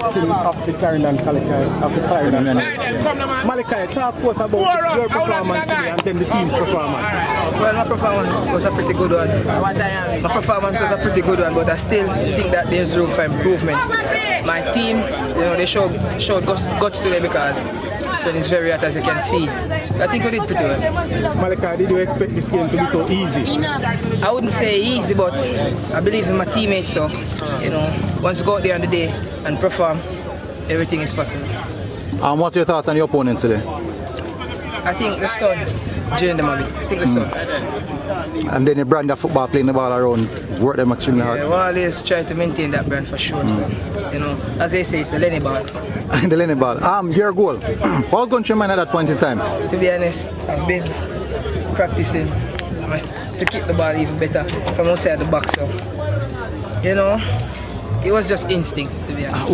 Of the Clarendon Malachi, talk to us about your performance today and then the team's performance. Well, my performance was a pretty good one. My performance was a pretty good one, but I still think that there's room for improvement. My team, they showed guts today because the sun is very hot, as you can see. I think we did pretty well. Malachi, did you expect this game to be so easy? I wouldn't say easy, but I believe in my teammates, so once you go out there on the day and perform, everything is possible. What's your thoughts on your opponents today? I think the sun drained them a bit. I think the sun. And then you brand of football, playing the ball around, work them extremely hard. Yeah, we always try to maintain that brand for sure. So, as they say, it's the Lenny ball. The Lenny ball. Your goal. What was going through your mind at that point in time? To be honest, I've been practicing to keep the ball even better from outside the box. So, it was just instinct, to be honest.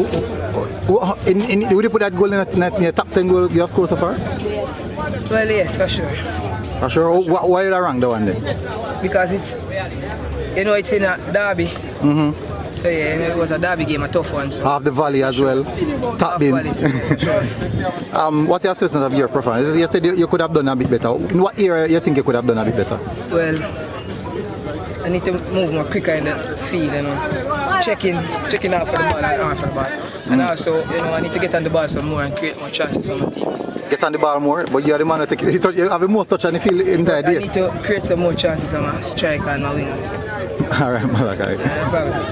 Would you put that goal in your top 10 goal you have scored so far? Well, yes, for sure. For sure. Why did I rank the one then? Because it's in a derby. So yeah, it was a derby game, a tough one. So. Half the valley as well. Top bins. What's your assessment of your performance? You said you could have done a bit better. In what area you think you could have done a bit better? Well, I need to move more quicker in the field, checking out for the ball and out for the ball. And also, I need to get on the ball some more and create more chances for my team. Get on the ball more, but you are the man that you have the most touch on the field in the idea. I need to create some more chances on my striker and my wingers. All right, Malachi. No problem.